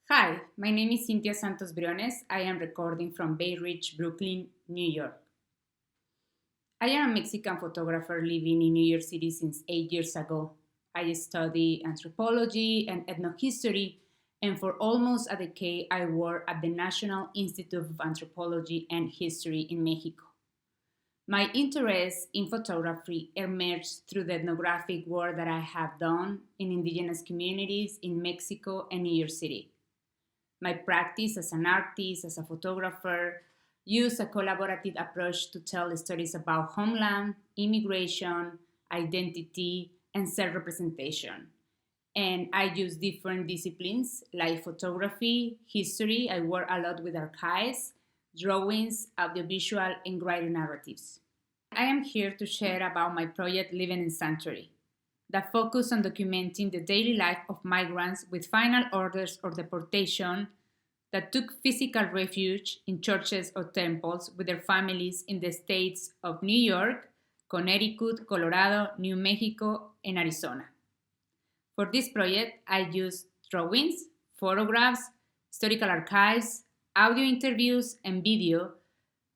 Hi, my name is Cinthya Santos-Briones. I am recording from Bay Ridge, Brooklyn, New York. I am a Mexican photographer living in New York City since 8 years ago. I study anthropology and ethnohistory, and for almost a decade, I worked at the National Institute of Anthropology and History in Mexico. My interest in photography emerged through the ethnographic work that I have done in indigenous communities in Mexico and New York City. My practice as an artist, as a photographer, use a collaborative approach to tell stories about homeland, immigration, identity, and self representation. And I use different disciplines like photography, history. I work a lot with archives, drawings, audiovisual, and writing narratives. I am here to share about my project Living in Sanctuary that focus on documenting the daily life of migrants with final orders or deportation that took physical refuge in churches or temples with their families in the states of New York, Connecticut, Colorado, New Mexico, and Arizona. For this project, I used drawings, photographs, historical archives, audio interviews, and video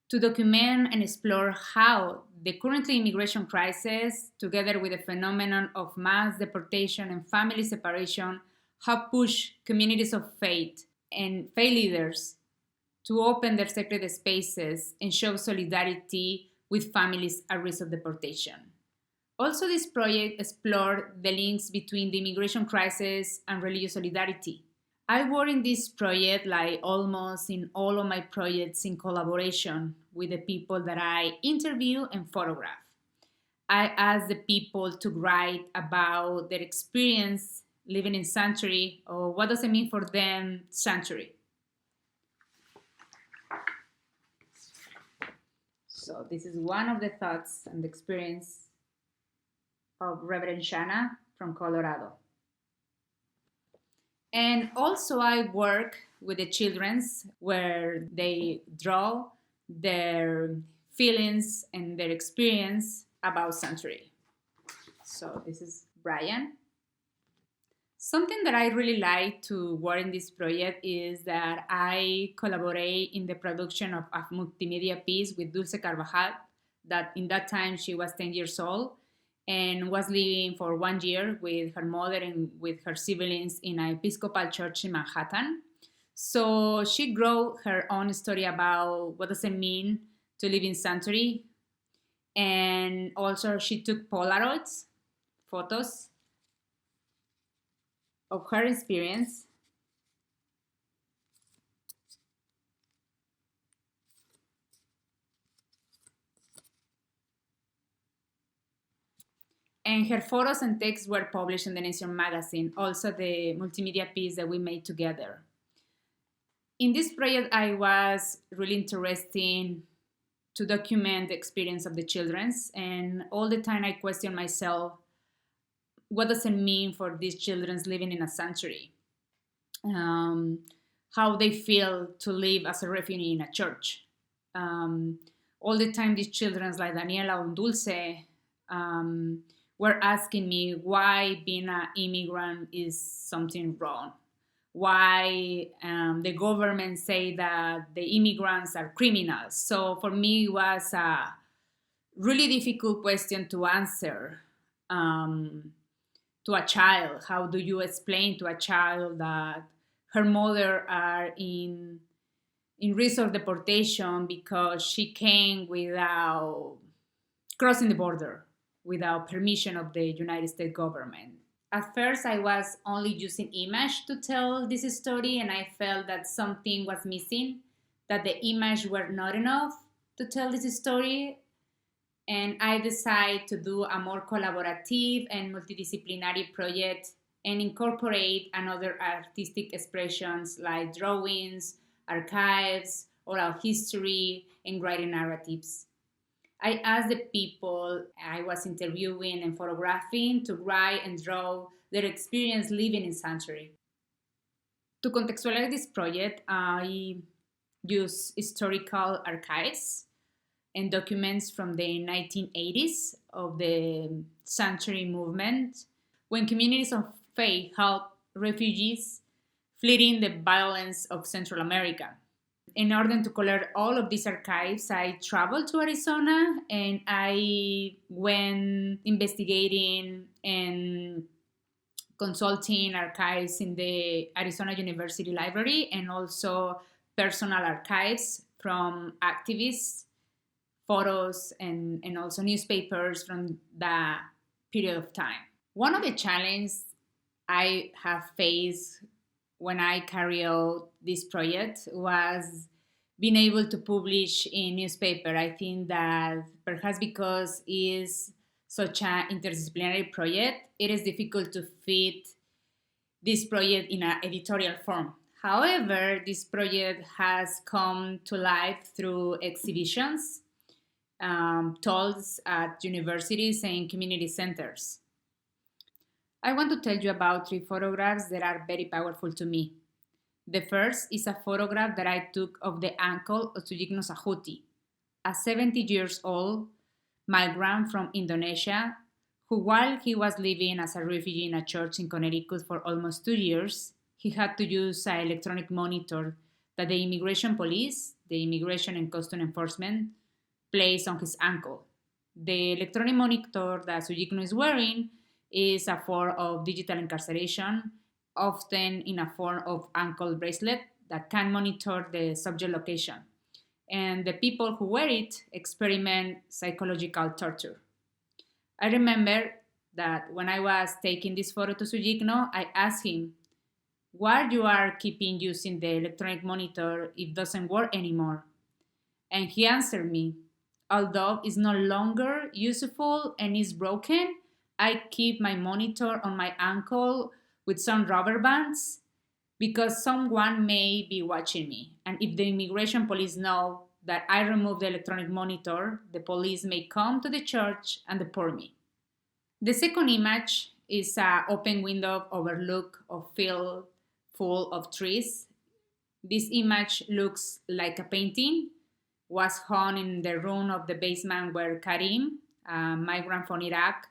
to document and explore how the current immigration crisis, together with the phenomenon of mass deportation and family separation, have pushed communities of faith and faith leaders to open their sacred spaces and show solidarity with families at risk of deportation. Also, this project explored the links between the immigration crisis and religious solidarity. I work in this project, like almost in all of my projects, in collaboration with the people that I interview and photograph. I ask the people to write about their experience living in sanctuary, or what does it mean for them, sanctuary. So this is one of the thoughts and the experience of Reverend Shanna from Colorado. And also I work with the children's where they draw their feelings and their experience about sanctuary. So this is Brian. Something that I really like to work in this project is that I collaborate in the production of a multimedia piece with Dulce Carvajal, that in that time she was 10 years old and was living for 1 year with her mother and with her siblings in an Episcopal church in Manhattan. So she wrote her own story about what does it mean to live in sanctuary. And also she took Polaroids, photos of her experience. And her photos and texts were published in the Nation magazine, also the multimedia piece that we made together. In this project, I was really interested to document the experience of the children's, and all the time I question myself, what does it mean for these children living in a sanctuary? Um, how they feel to live as a refugee in a church. Um, all the time, these children like Daniela and Dulce were asking me why being an immigrant is something wrong. Why the government say that the immigrants are criminals. So for me, it was a really difficult question to answer to a child. How do you explain to a child that her mother are in risk of deportation because she came without crossing the border, without permission of the United States government? At first, I was only using image to tell this story, and I felt that something was missing, that the image were not enough to tell this story. And I decided to do a more collaborative and multidisciplinary project and incorporate another artistic expressions like drawings, archives, oral history, and writing narratives. I asked the people I was interviewing and photographing to write and draw their experience living in sanctuary. To contextualize this project, I use historical archives and documents from the 1980s of the sanctuary movement, when communities of faith helped refugees fleeing the violence of Central America. In order to collect all of these archives, I traveled to Arizona and I went investigating and consulting archives in the Arizona University Library and also personal archives from activists, photos, and also newspapers from that period of time. One of the challenges I have faced when I carry out this project was being able to publish in newspaper. I think that perhaps because it's such an interdisciplinary project, it is difficult to fit this project in an editorial form. However, this project has come to life through exhibitions, talks at universities and community centers. I want to tell you about three photographs that are very powerful to me. The first is a photograph that I took of the uncle of Suyigno Sahuti, a 70 years old migrant from Indonesia who, while he was living as a refugee in a church in Connecticut for almost 2 years, he had to use an electronic monitor that the immigration police, the immigration and custom enforcement, placed on his ankle. The electronic monitor that Suyigno is wearing is a form of digital incarceration, often in a form of ankle bracelet that can monitor the subject location. And the people who wear it experiment psychological torture. I remember that when I was taking this photo to Sujigno, I asked him why you are keeping using the electronic monitor if it doesn't work anymore. And he answered me, although it's no longer useful and is broken, I keep my monitor on my ankle with some rubber bands because someone may be watching me. And if the immigration police know that I remove the electronic monitor, the police may come to the church and deport me. The second image is an open window overlook of field full of trees. This image looks like a painting, was hung in the room of the basement where Karim, a migrant from Iraq,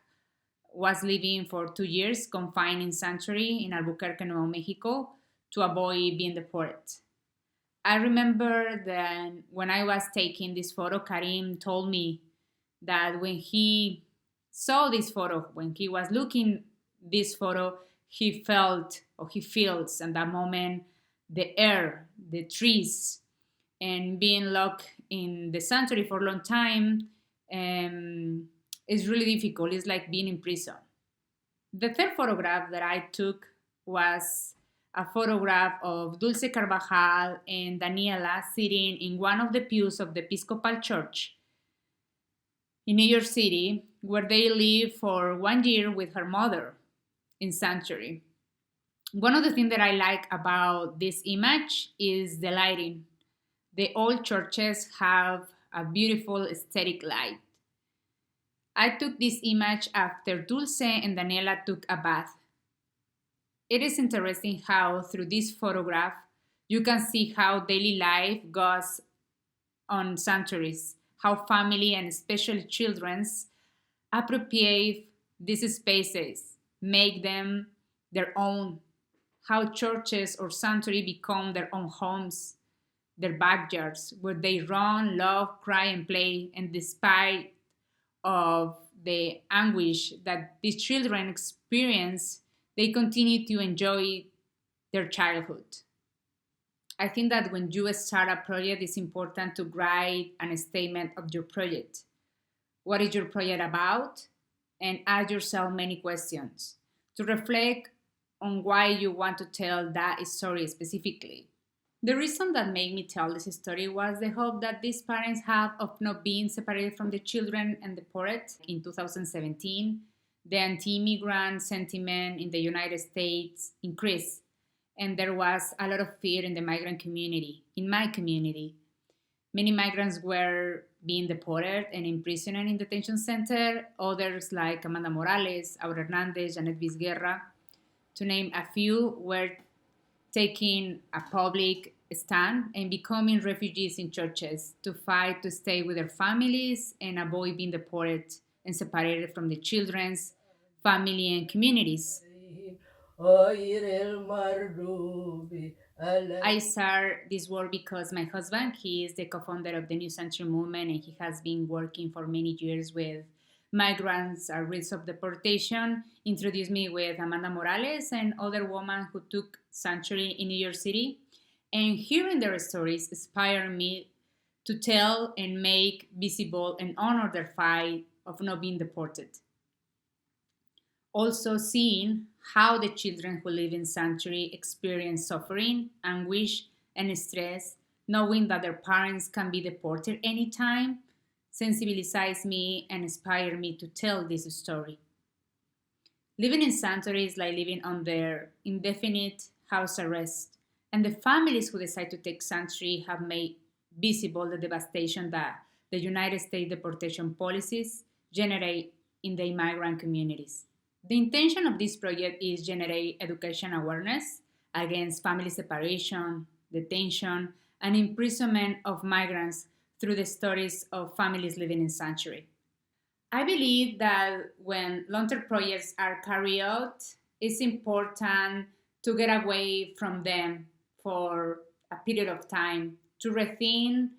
was living for 2 years, confined in sanctuary in Albuquerque, Nuevo Mexico, to avoid being deported. I remember that when I was taking this photo, Karim told me that when he saw this photo, when he was looking this photo, he felt or he feels at that moment the air, the trees, and being locked in the sanctuary for a long time is really difficult. It's like being in prison. The third photograph that I took was a photograph of Dulce Carvajal and Daniela sitting in one of the pews of the Episcopal Church in New York City, where they lived for 1 year with her mother in sanctuary. One of the things that I like about this image is the lighting. The old churches have a beautiful aesthetic light. I took this image after Dulce and Daniela took a bath. It is interesting how through this photograph you can see how daily life goes on sanctuaries, how family and especially children's appropriate these spaces, make them their own, how churches or sanctuary become their own homes, their backyards, where they run, love, cry, and play, and despite of the anguish that these children experience, they continue to enjoy their childhood. I think that when you start a project, it's important to write a statement of your project. What is your project about? And ask yourself many questions to reflect on why you want to tell that story specifically. The reason that made me tell this story was the hope that these parents have of not being separated from the children and the poet. In 2017, the anti-immigrant sentiment in the United States increased, and there was a lot of fear in the migrant community, in my community. Many migrants were being deported and imprisoned in detention center. Others, like Amanda Morales, Aura Hernandez, Janet Vizguerra, to name a few, were taking a public stand and becoming refugees in churches to fight to stay with their families and avoid being deported and separated from the children's family and communities. I start this work because my husband, he is the co-founder of the New Century Movement, and he has been working for many years with migrants at risk of deportation. Introduced me with Amanda Morales and other women who took sanctuary in New York City. And hearing their stories inspired me to tell and make visible and honor their fight of not being deported. Also, seeing how the children who live in sanctuary experience suffering, anguish, and stress, knowing that their parents can be deported anytime, sensibilized me and inspired me to tell this story. Living in sanctuary is like living under indefinite house arrest, and the families who decide to take sanctuary have made visible the devastation that the United States deportation policies generate in the immigrant communities. The intention of this project is generate education awareness against family separation, detention, and imprisonment of migrants through the stories of families living in sanctuary. I believe that when long-term projects are carried out, it's important to get away from them for a period of time to rethink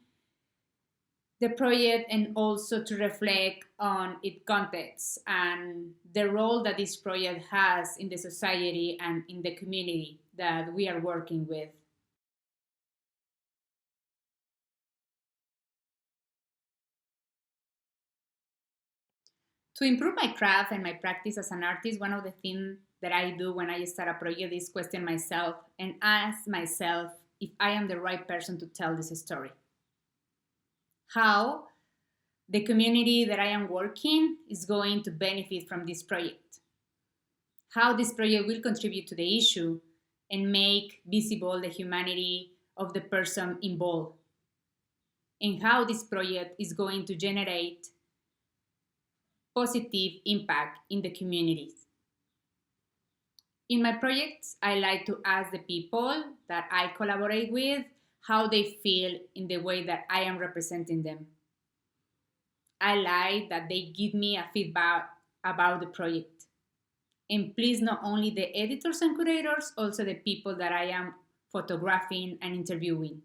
the project and also to reflect on its context and the role that this project has in the society and in the community that we are working with. To improve my craft and my practice as an artist, one of the things that I do when I start a project is question myself and ask myself if I am the right person to tell this story. How the community that I am working is going to benefit from this project. How this project will contribute to the issue and make visible the humanity of the person involved. And how this project is going to generate positive impact in the communities. In my projects, I like to ask the people that I collaborate with how they feel in the way that I am representing them. I like that they give me a feedback about the project. And please, not only the editors and curators, also the people that I am photographing and interviewing.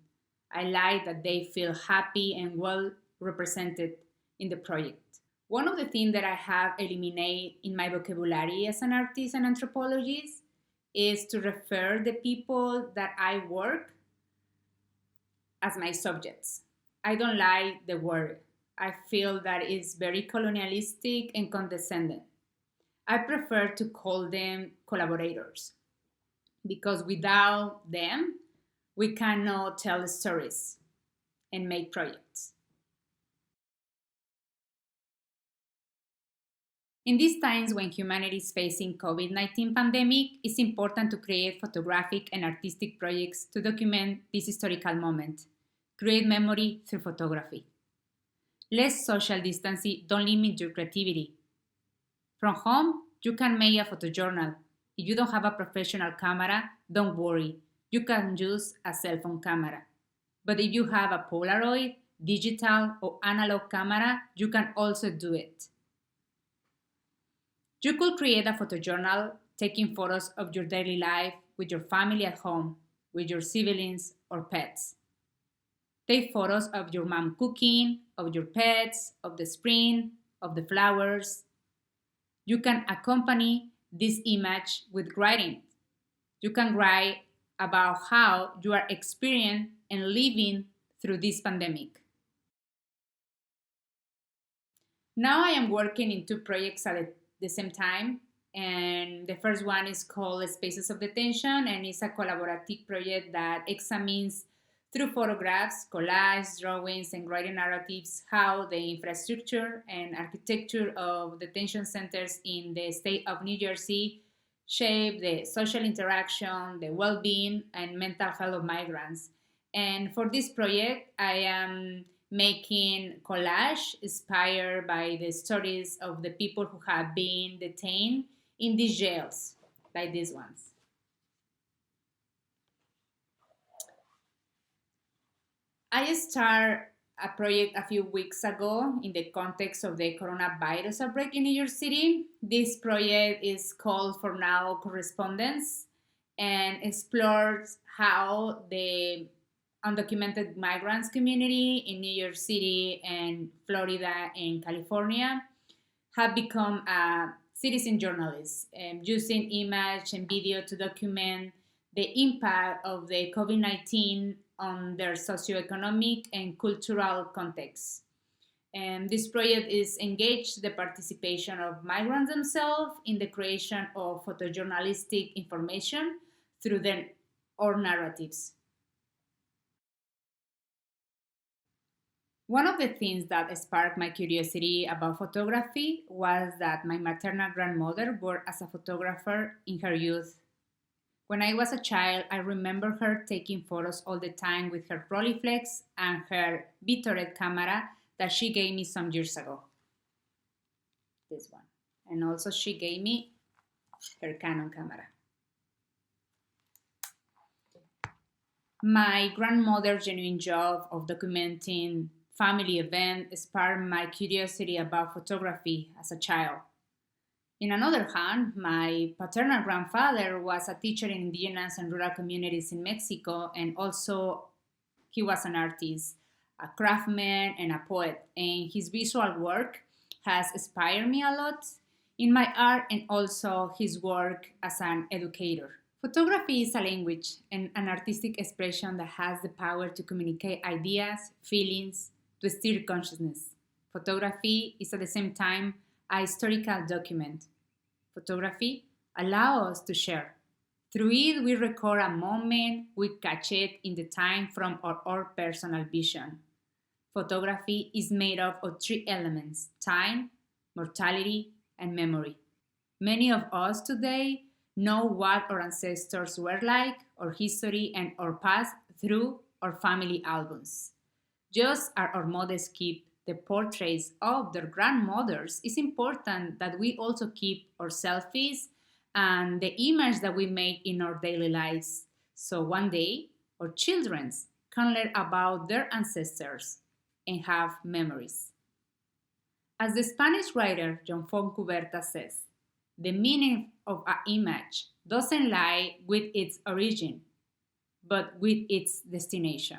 I like that they feel happy and well represented in the project. One of the things that I have eliminated in my vocabulary as an artist and anthropologist is to refer the people that I work as my subjects. I don't like the word. I feel that it's very colonialistic and condescending. I prefer to call them collaborators because without them, we cannot tell stories and make projects. In these times when humanity is facing COVID-19 pandemic, it's important to create photographic and artistic projects to document this historical moment. Create memory through photography. Less social distancing don't limit your creativity. From home, you can make a photojournal. If you don't have a professional camera, don't worry. You can use a cell phone camera. But if you have a Polaroid, digital, or analog camera, you can also do it. You could create a photojournal taking photos of your daily life with your family at home, with your siblings or pets. Take photos of your mom cooking, of your pets, of the spring, of the flowers. You can accompany this image with writing. You can write about how you are experiencing and living through this pandemic. Now I am working in two projects at the same time. And the first one is called Spaces of Detention, and it's a collaborative project that examines through photographs, collages, drawings, and writing narratives how the infrastructure and architecture of detention centers in the state of New Jersey shape the social interaction, the well-being, and mental health of migrants. And for this project, I am making collage inspired by the stories of the people who have been detained in these jails, like these ones. I start a project a few weeks ago in the context of the coronavirus outbreak in New York City. This project is called For Now Correspondence and explores how the undocumented migrants community in New York City and Florida and California have become citizen journalists, using image and video to document the impact of the COVID 19 on their socioeconomic and cultural context. And this project is engaged the participation of migrants themselves in the creation of photojournalistic information through their or narratives. One of the things that sparked my curiosity about photography was that my maternal grandmother worked as a photographer in her youth. When I was a child, I remember her taking photos all the time with her Rolleiflex and her Vitoret camera that she gave me some years ago. This one. And also she gave me her Canon camera. My grandmother's genuine job of documenting family events sparked my curiosity about photography as a child. In another hand, my paternal grandfather was a teacher in indigenous and rural communities in Mexico, and also he was an artist, a craftsman, and a poet. And his visual work has inspired me a lot in my art and also his work as an educator. Photography is a language and an artistic expression that has the power to communicate ideas, feelings, to stir consciousness. Photography is at the same time a historical document. Photography allows us to share. Through it, we record a moment, we catch it in the time from our personal vision. Photography is made up of three elements: time, mortality, and memory. Many of us today know what our ancestors were like, our history, and our past through our family albums. Just as our mothers keep the portraits of their grandmothers, it's important that we also keep our selfies and the image that we make in our daily lives. So one day, our children can learn about their ancestors and have memories. As the Spanish writer John Foncuberta says, the meaning of an image doesn't lie with its origin, but with its destination.